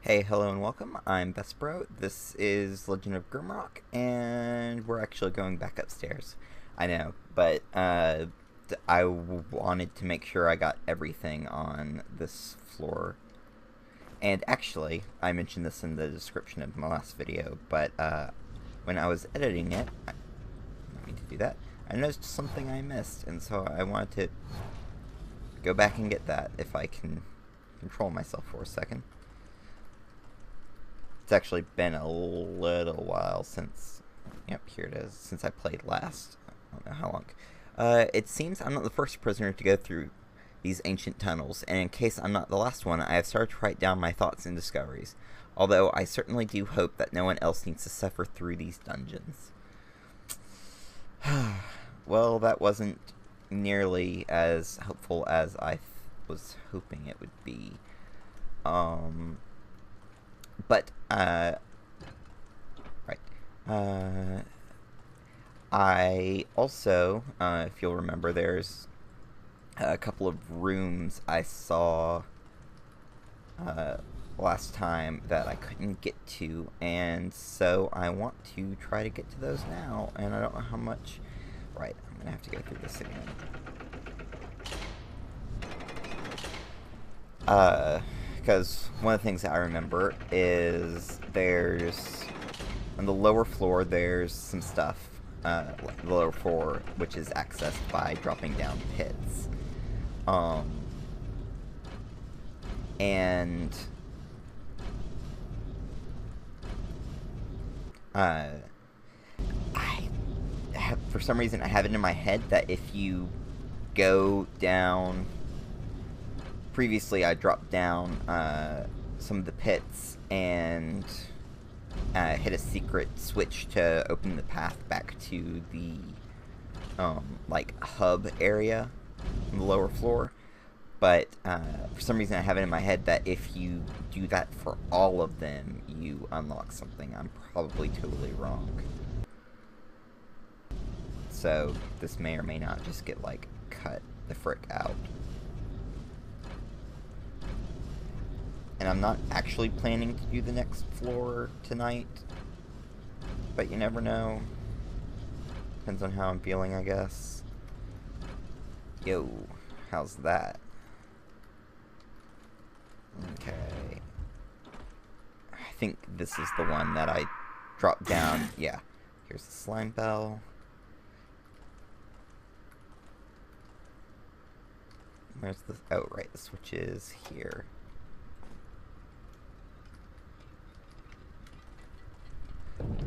Hey, hello and welcome. I'm Bro. This is Legend of Grimrock, and we're actually going back upstairs. I know, but I wanted to make sure I got everything on this floor. And actually, I mentioned this in the description of my last video, but when I was editing it, I don't mean to do that, I noticed something I missed, and so I wanted to go back and get that if I can control myself for a second. It's actually been a little while since, yep, here it is, since I played last. I don't know how long. It seems I'm not the first prisoner to go through these ancient tunnels, and in case I'm not the last one, I have started to write down my thoughts and discoveries, although I certainly do hope that no one else needs to suffer through these dungeons. Well, that wasn't nearly as helpful as I was hoping it would be. But, right. I also, if you'll remember, there's a couple of rooms I saw last time that I couldn't get to, and so I want to try to get to those now, and I don't know how much. Right, I'm gonna have to go through this again. Because one of the things that I remember is there's, on the lower floor, there's some stuff, the lower floor, which is accessed by dropping down pits. And I have, for some reason, I have it in my head that if you go down, previously I dropped down some of the pits and hit a secret switch to open the path back to the like hub area on the lower floor. But for some reason I have it in my head that if you do that for all of them, you unlock something. I'm probably totally wrong. So this may or may not just get like cut the frick out. And I'm not actually planning to do the next floor tonight, but you never know. Depends on how I'm feeling, I guess. Yo, how's that? Okay. I think this is the one that I dropped down. Yeah. Here's the slime bell. Where's the... Oh, right. The switch is here.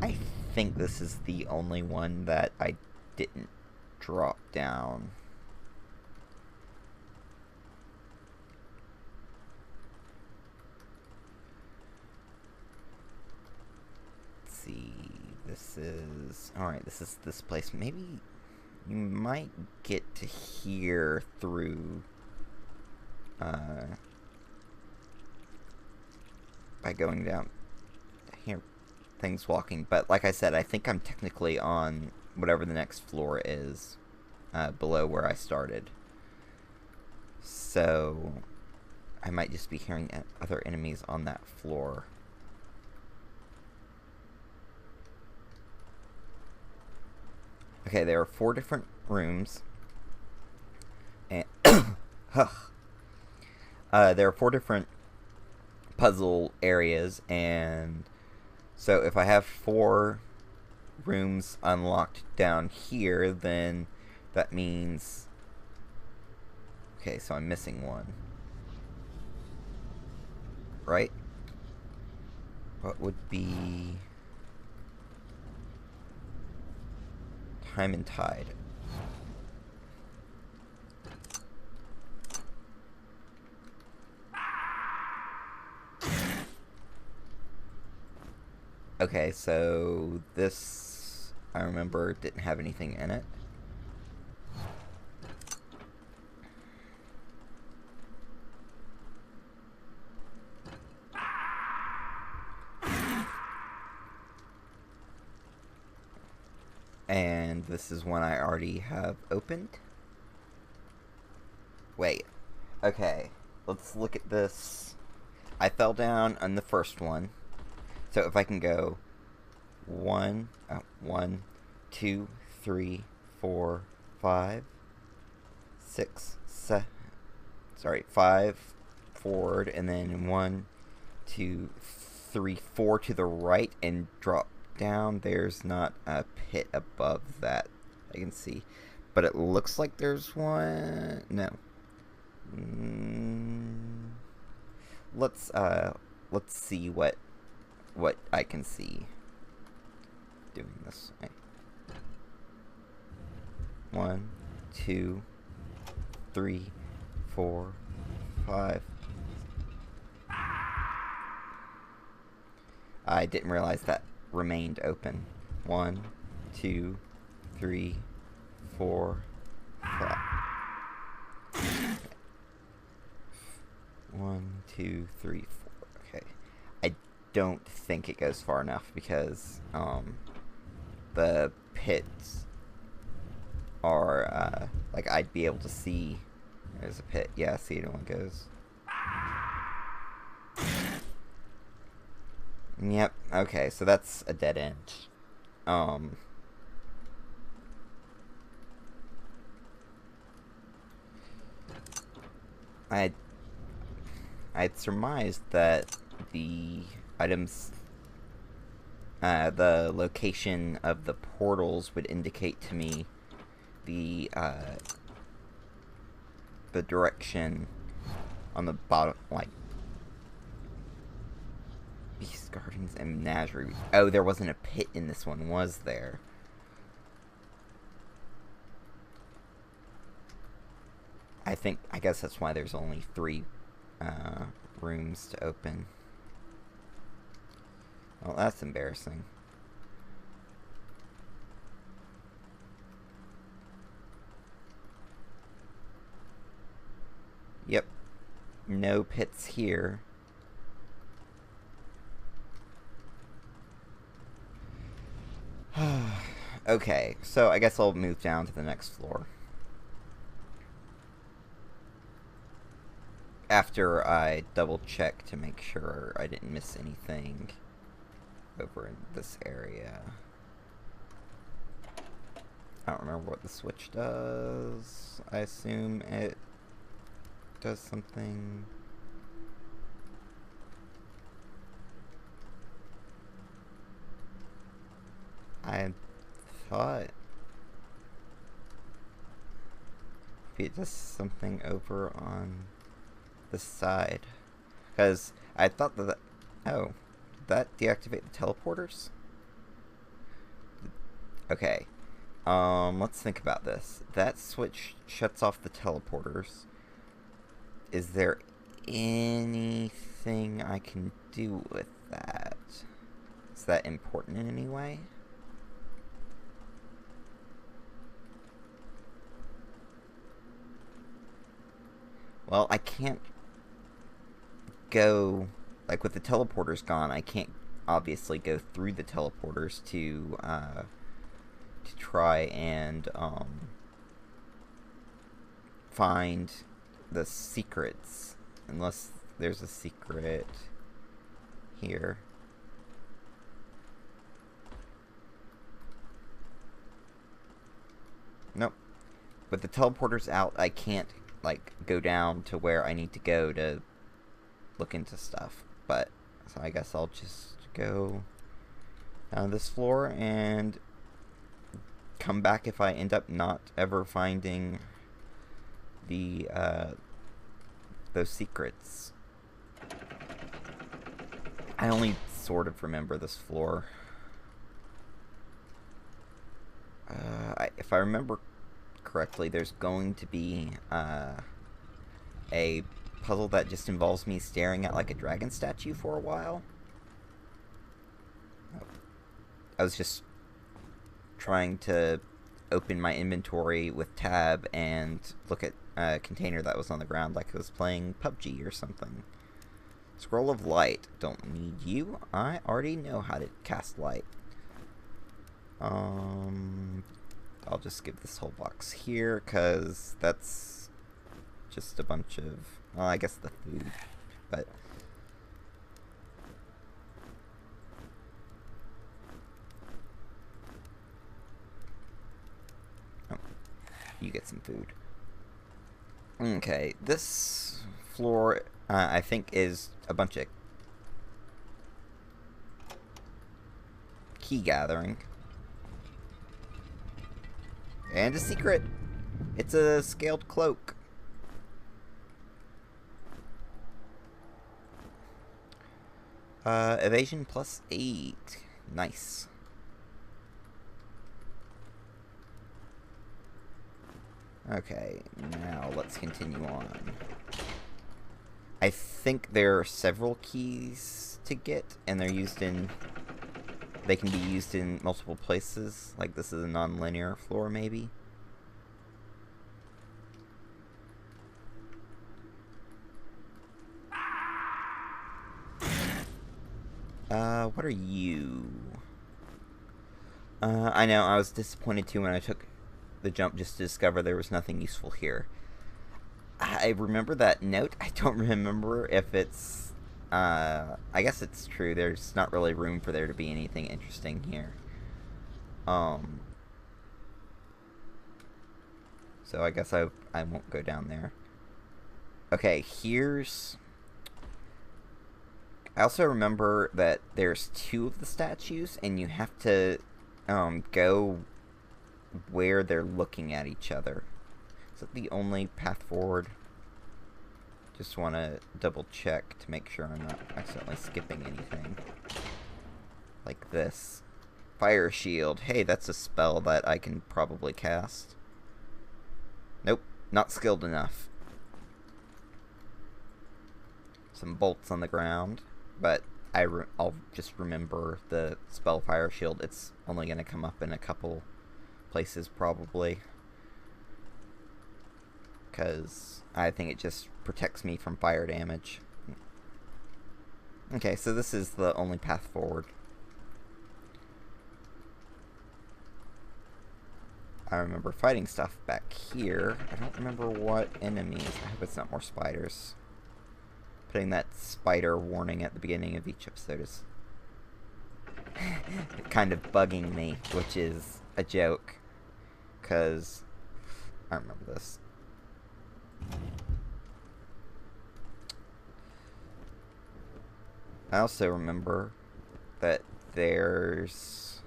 I think this is the only one that I didn't drop down. Let's see. This is... Alright, this is this place. Maybe you might get to here through... by going down here. Things walking, but like I said, I think I'm technically on whatever the next floor is, below where I started. So I might just be hearing other enemies on that floor. Okay, there are 4 different rooms, and there are 4 different puzzle areas, and so if I have 4 rooms unlocked down here, then that means... Okay, so I'm missing one. Right? What would be... Time and Tide. Okay, so this, I remember, didn't have anything in it. And this is one I already have opened. Wait. Okay, let's look at this I fell down on the first one. So if I can go 1, 2, 3, 4, 5, 6, 7. Sorry, 5 forward, and then 1, 2, 3, 4 to the right, and drop down. There's not a pit above that I can see, but it looks like there's one. No. Let's see what I can see doing this way. 1, 2, 3, 4, 5. I didn't realize that remained open. 1, 2, 3, 4, 5. 1, 2, 3, 4. Okay. I don't think it goes far enough because the pits are like I'd be able to see. There's a pit. Yeah, see, it only goes. Yep. Okay, so that's a dead end. I'd surmised that the items, the location of the portals would indicate to me the direction on the bottom, like Beast Gardens and Menagerie. Oh, there wasn't a pit in this one, was there? I guess that's why there's only 3 rooms to open. Well, that's embarrassing. Yep. No pits here. Okay, so I guess I'll move down to the next floor. After I double check to make sure I didn't miss anything over in this area. I don't remember what the switch does. I assume it does something. I thought it does something over on the side, because I thought that. Oh, did that deactivate the teleporters? Okay. Let's think about this. That switch shuts off the teleporters. Is there anything I can do with that? Is that important in any way? Well, I can't go, like, with the teleporters gone, I can't obviously go through the teleporters to try and find the secrets, unless there's a secret here. Nope. With the teleporters out, I can't, like, go down to where I need to go to look into stuff. But, so I guess I'll just go down this floor and come back if I end up not ever finding the, those secrets. I only sort of remember this floor. If I remember correctly, there's going to be a puzzle that just involves me staring at like a dragon statue for a while. I was just trying to open my inventory with tab and look at a container that was on the ground like I was playing PUBG or something. Scroll of light. Don't need you. I already know how to cast light. I'll just give this whole box here, because that's just a bunch of, well, I guess the food, but you get some food. Okay, this floor, I think, is a bunch of key gathering. And a secret! It's a scaled cloak. Evasion plus 8. Nice. Okay, now let's continue on. I think there are several keys to get, and they're used in... They can be used in multiple places. Like, this is a non-linear floor, maybe? What are you? I know, I was disappointed too when I took the jump just to discover there was nothing useful here. I remember that note. I don't remember if it's... I guess it's true. There's not really room for there to be anything interesting here. So I guess I won't go down there. Okay, here's... I also remember that there's 2 of the statues, and you have to go where they're looking at each other. Is that the only path forward? Just want to double check to make sure I'm not accidentally skipping anything. Like this. Fire shield. Hey, that's a spell that I can probably cast. Nope, not skilled enough. Some bolts on the ground. But I'll just remember the spell Fire Shield. It's only going to come up in a couple places, probably. Because I think it just protects me from fire damage. Okay, so this is the only path forward. I remember fighting stuff back here. I don't remember what enemies. I hope it's not more spiders. Putting that spider warning at the beginning of each episode is kind of bugging me, which is a joke, because I remember this. I also remember that there's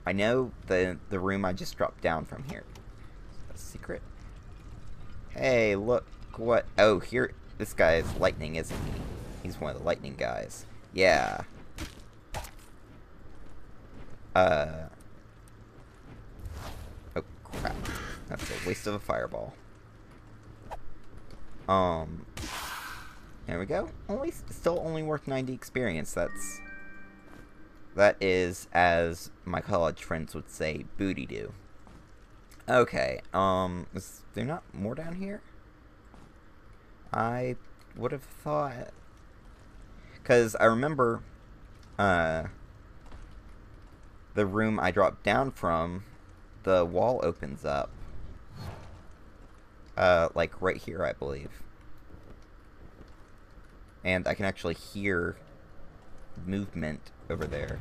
I know the room I just dropped down from here. Is that a secret? Hey, look what... Oh, here... This guy is lightning, isn't he? He's one of the lightning guys. Yeah. Oh, crap. That's a waste of a fireball. There we go. Still only worth 90 experience. That is, as my college friends would say, booty-doo. Okay, is there not more down here? I would have thought... Because I remember, the room I dropped down from, the wall opens up. Like right here, I believe. And I can actually hear movement over there.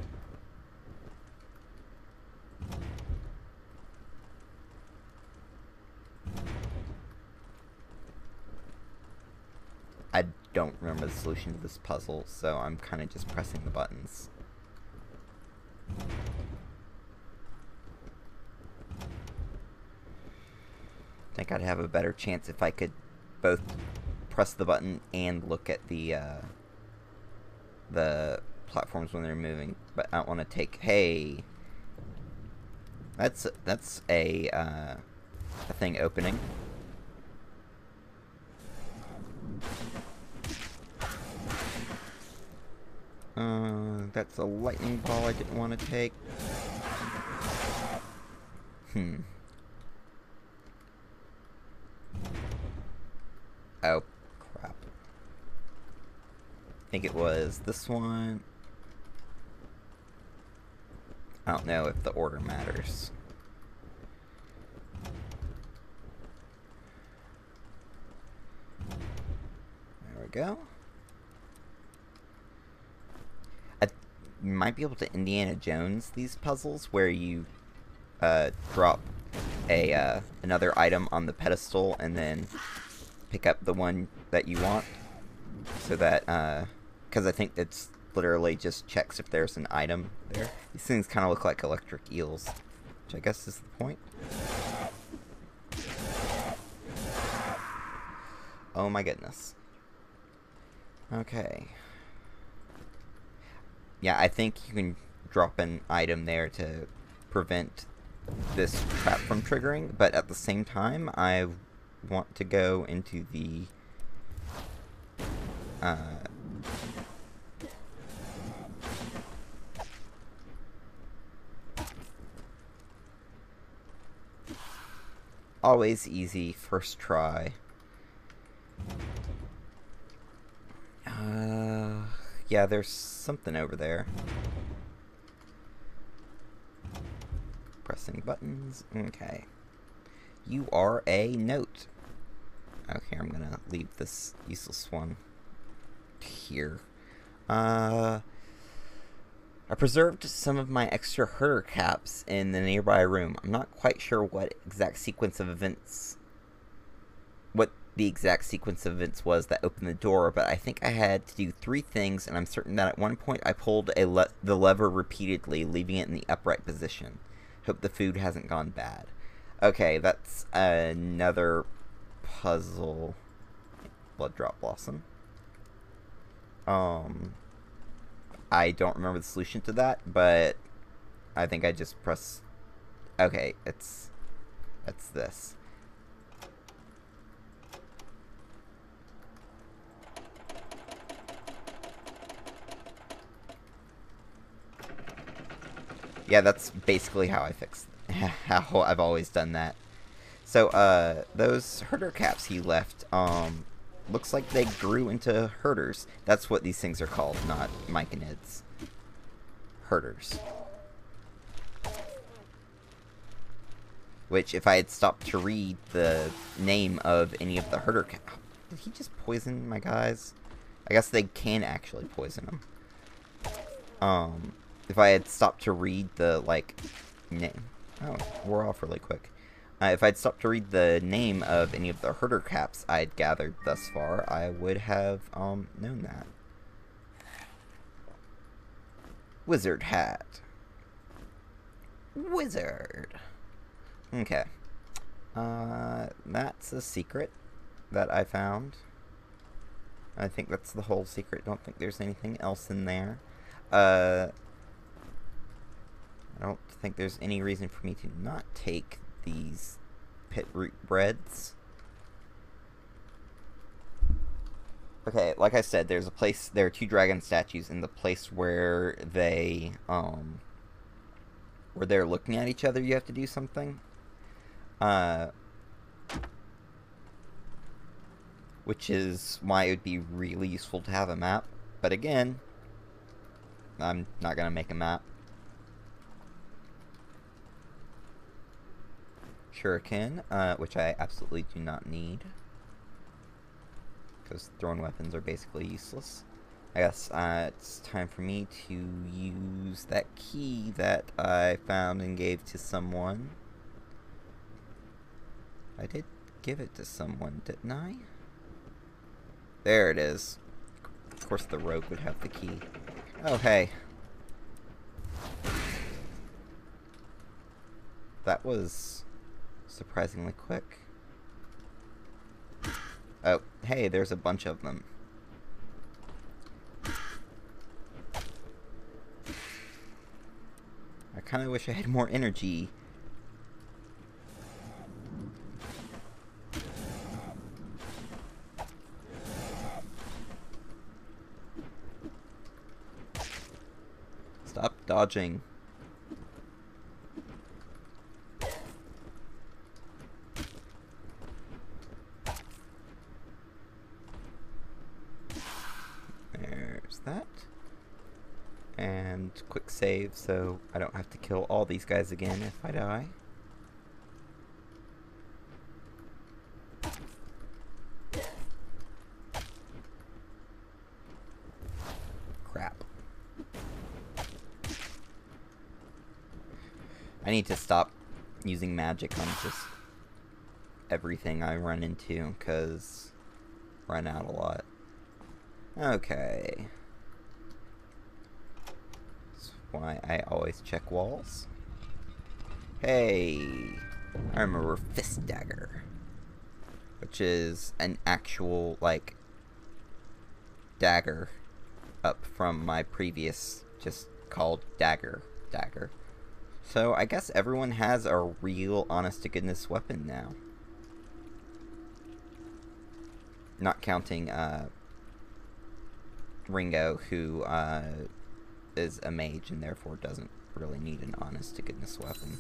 I don't remember the solution to this puzzle, so I'm kind of just pressing the buttons. I think I'd have a better chance if I could both press the button and look at the platforms when they're moving, but I don't want to take... Hey, that's a thing opening. That's a lightning ball I didn't want to take. Oh, crap. I think it was this one. I don't know if the order matters. There we go. you might be able to Indiana Jones these puzzles where you drop another item on the pedestal and then pick up the one that you want, so that because I think it's literally just checks if there's an item there. These things kind of look like electric eels, which I guess is the point. Oh my goodness. Okay. Yeah, I think you can drop an item there to prevent this trap from triggering, but at the same time, I want to go into the always easy first try. Yeah, there's something over there. Pressing buttons. Okay. You are a note. Okay, I'm gonna leave this useless one here. I preserved some of my extra herder caps in the nearby room. I'm not quite sure what the exact sequence of events was that opened the door, but I think I had to do 3 things, and I'm certain that at one point I pulled the lever repeatedly, leaving it in the upright position. Hope the food hasn't gone bad. Okay, that's another puzzle. Blood drop blossom. I don't remember the solution to that, but I think I just press. Okay, it's this. Yeah, that's basically how I fixed. How I've always done that. So, those herder caps he left, looks like they grew into herders. That's what these things are called, not myconids. Herders. Which, if I had stopped to read the name of any of the herder caps... Did he just poison my guys? I guess they can actually poison them. If I had stopped to read the, like, name... Oh, wore off really quick. If I'd stopped to read the name of any of the herder caps I'd gathered thus far, I would have, known that. Wizard hat. Wizard. Okay. That's a secret that I found. I think that's the whole secret. Don't think there's anything else in there. I don't think there's any reason for me to not take these pit root breads. Okay, like I said, there are 2 dragon statues in the place where they're looking at each other. You have to do something. Which is why it would be really useful to have a map. But again, I'm not gonna make a map. Shuriken, which I absolutely do not need, because thrown weapons are basically useless. I guess it's time for me to use that key that I found and gave to someone. I did give it to someone, didn't I? There it is. Of course the rogue would have the key. Oh, hey. That was surprisingly quick. Oh, hey, there's a bunch of them. I kind of wish I had more energy. Stop dodging. There's that. And quick save so I don't have to kill all these guys again if I die. Crap. I need to stop using magic on just everything I run into, because run out a lot. Okay. That's why I always check walls. Hey, I remember Fist Dagger, which is an actual, like, dagger up from my previous, just called Dagger. So I guess everyone has a real, honest-to-goodness weapon now. Not counting, Ringo, who, is a mage and therefore doesn't really need an honest-to-goodness weapon.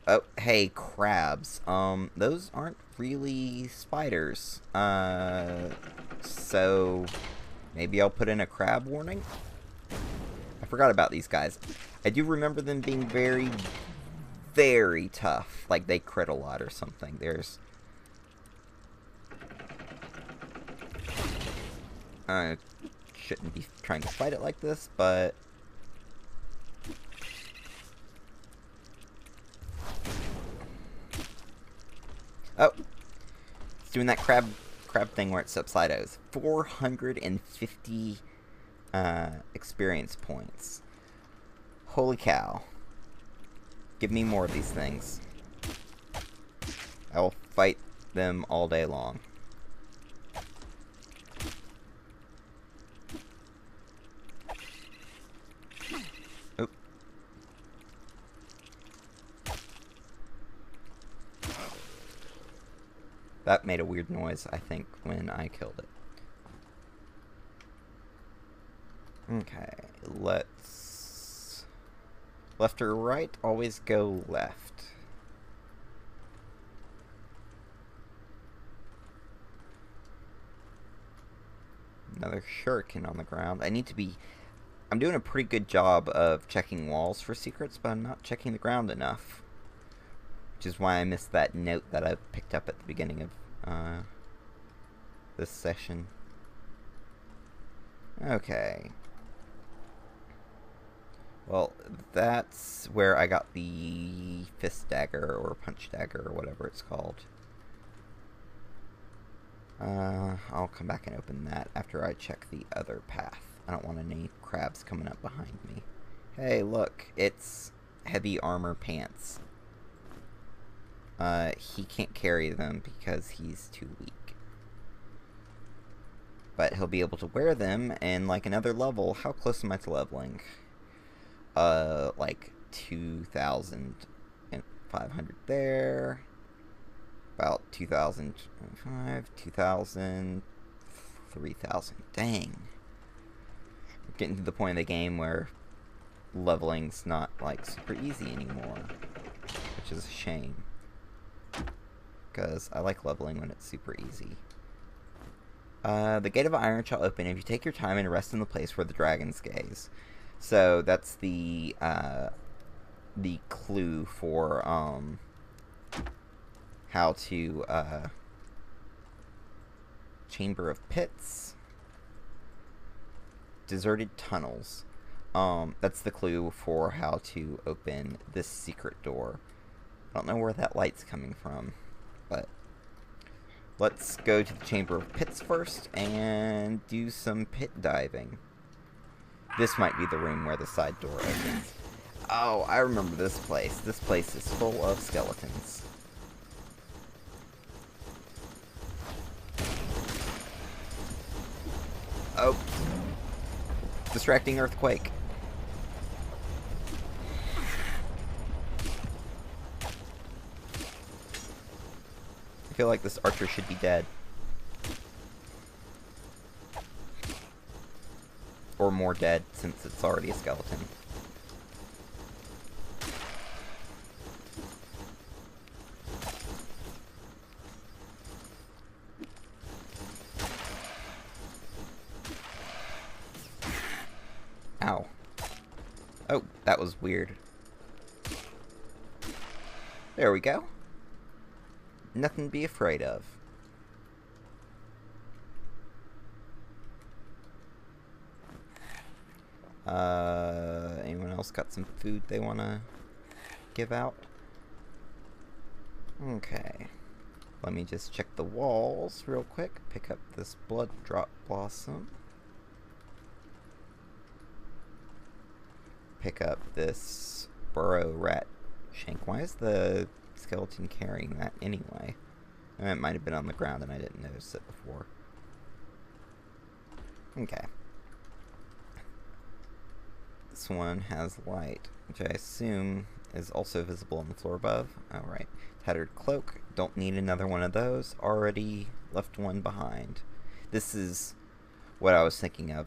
Oh, hey, crabs. Those aren't really spiders. So maybe I'll put in a crab warning? I forgot about these guys. I do remember them being very, very tough. Like, they crit a lot or something. There's... I shouldn't be trying to fight it like this, but... Oh! It's doing that crab thing where it subsides. 450 experience points. Holy cow. Give me more of these things. I will fight them all day long. Oop. That made a weird noise, I think, when I killed it. Okay, let's... Left or right? Always go left. Another shuriken on the ground. I need to be... I'm doing a pretty good job of checking walls for secrets, but I'm not checking the ground enough. Which is why I missed that note that I picked up at the beginning of this session. Okay. Well, that's where I got the fist dagger, or punch dagger, or whatever it's called. I'll come back and open that after I check the other path. I don't want any crabs coming up behind me. Hey, look, it's heavy armor pants. He can't carry them because he's too weak. But he'll be able to wear them in, like, another level. How close am I to leveling? Like 2,500 there. About 2,005, 2,000, 3,000. Dang. We're getting to the point of the game where leveling's not, like, super easy anymore. Which is a shame. Because I like leveling when it's super easy. The Gate of Iron shall open if you take your time and rest in the place where the dragons gaze. So that's the clue for how to Chamber of Pits, deserted tunnels. That's the clue for how to open this secret door. I don't know where that light's coming from, but let's go to the Chamber of Pits first and do some pit diving. This might be the room where the side door opens. Oh, I remember this place. This place is full of skeletons. Oh. Distracting earthquake. I feel like this archer should be dead. Or more dead, since it's already a skeleton. Ow. Oh, that was weird. There we go. Nothing to be afraid of. Anyone else got some food they want to give out. Okay. Let me just check the walls real quick. Pick up this blood drop blossom. Pick up this burrow rat shank. Why is the skeleton carrying that anyway? It might have been on the ground and I didn't notice it before. Okay. This one has light, which I assume is also visible on the floor above. Alright. Tattered cloak. Don't need another one of those. Already left one behind. This is what I was thinking of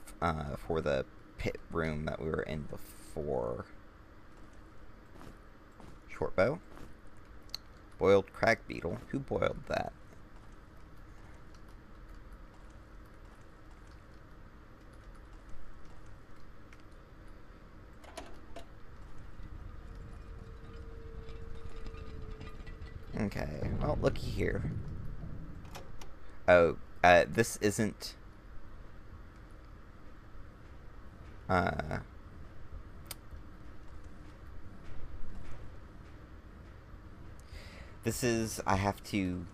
for the pit room that we were in before. Short bow. Boiled crag beetle. Who boiled that? Okay, well, looky here. Oh, this isn't... This is... I have to,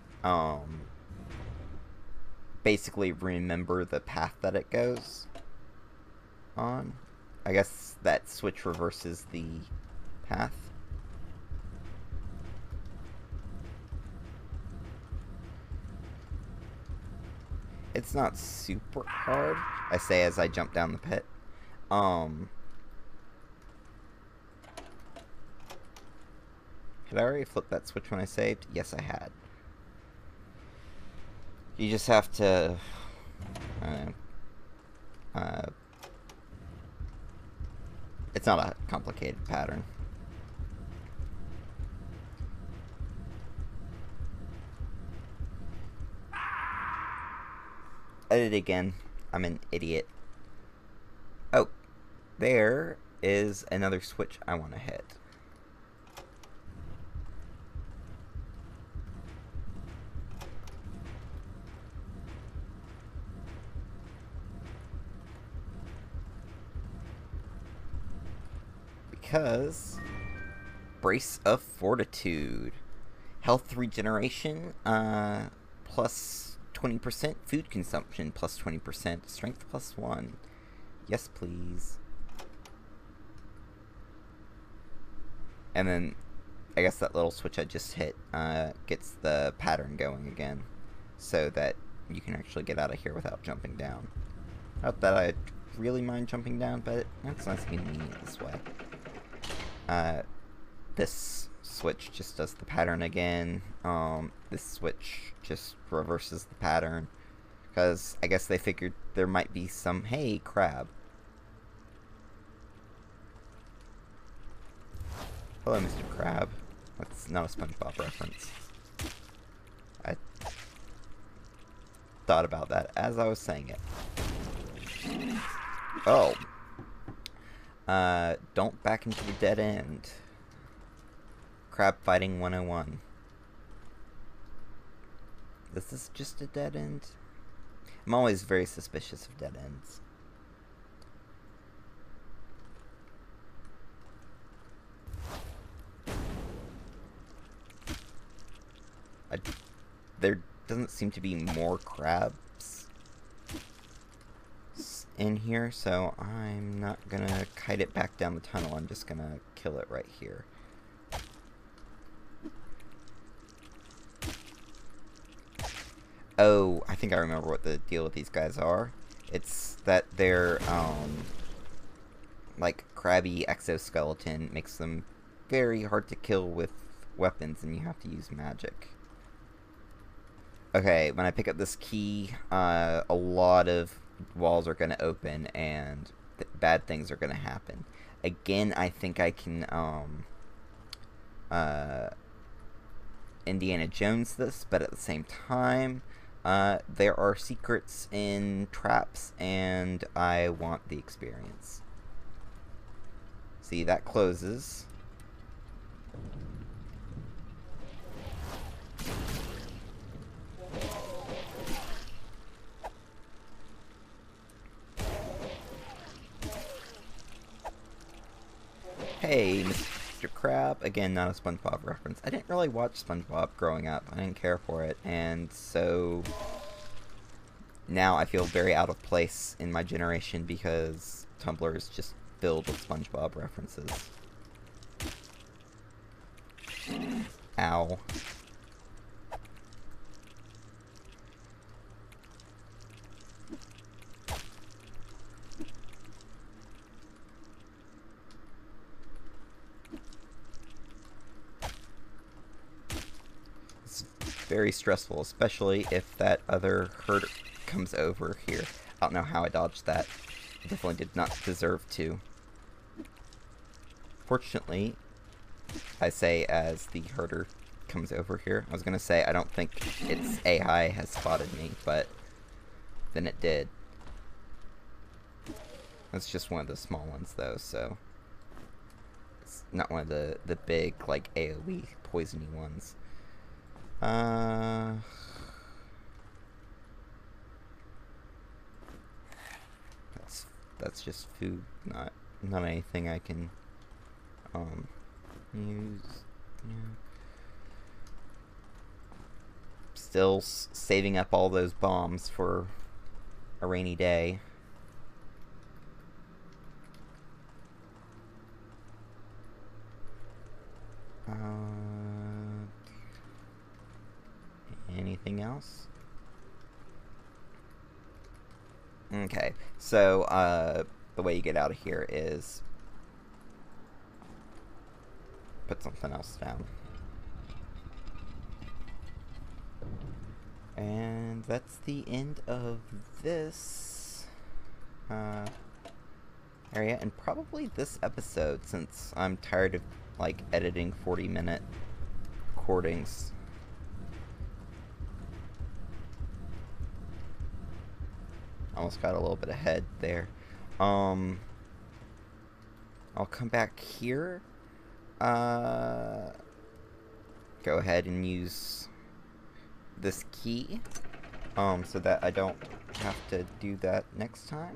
basically remember the path that it goes on. I guess that switch reverses the path. It's not super hard, I say as I jump down the pit. Had I already flipped that switch when I saved? Yes, I had. You just have to... it's not a complicated pattern. Edit again. I'm an idiot. Oh, there is another switch I want to hit. Because Brace of Fortitude. Health regeneration, plus 20%, food consumption plus 20%, strength plus 1. Yes, please. And then, I guess that little switch I just hit gets the pattern going again, so that you can actually get out of here without jumping down. Not that I really mind jumping down, but it's nice and convenient this way. This switch just does the pattern again. This switch just reverses the pattern. Because I guess they figured there might be some... Hey, crab. Hello, Mr. Crab. That's not a SpongeBob reference. I thought about that as I was saying it. Oh. Don't back into the dead end. Crab fighting 101. Is this just a dead end? I'm always very suspicious of dead ends. There doesn't seem to be more crabs in here, so I'm not gonna kite it back down the tunnel. I'm just gonna kill it right here. Oh, I think I remember what the deal with these guys are. It's that their, like, crabby exoskeleton makes them very hard to kill with weapons, and you have to use magic. Okay, when I pick up this key, a lot of walls are going to open, and bad things are going to happen. Again, I think I can, Indiana Jones this, but at the same time... there are secrets in traps, and I want the experience. See, that closes. Hey, Mr. Crab. Again, not a SpongeBob reference. I didn't really watch SpongeBob growing up. I didn't care for it, and so now I feel very out of place in my generation because Tumblr is just filled with SpongeBob references. Ow. It's very stressful, especially if that other herder comes over here. I don't know how I dodged that. I definitely did not deserve to. Fortunately, I say as the herder comes over here. I was gonna say I don't think its AI has spotted me, but then it did. That's just one of the small ones though, so it's not one of the big like AoE poisony ones. That's just food, not anything I can use. Yeah. Still saving up all those bombs for a rainy day. Anything else? Okay, so the way you get out of here is put something else down. And that's the end of this area, and probably this episode, since I'm tired of like editing 40-minute recordings. Almost got a little bit ahead there. I'll come back here. Go ahead and use this key, so that I don't have to do that next time.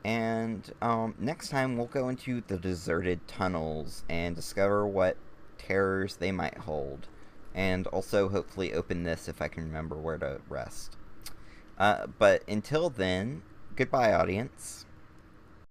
And next time we'll go into the deserted tunnels and discover what terrors they might hold, and also hopefully open this if I can remember where to rest. But until then, goodbye, audience.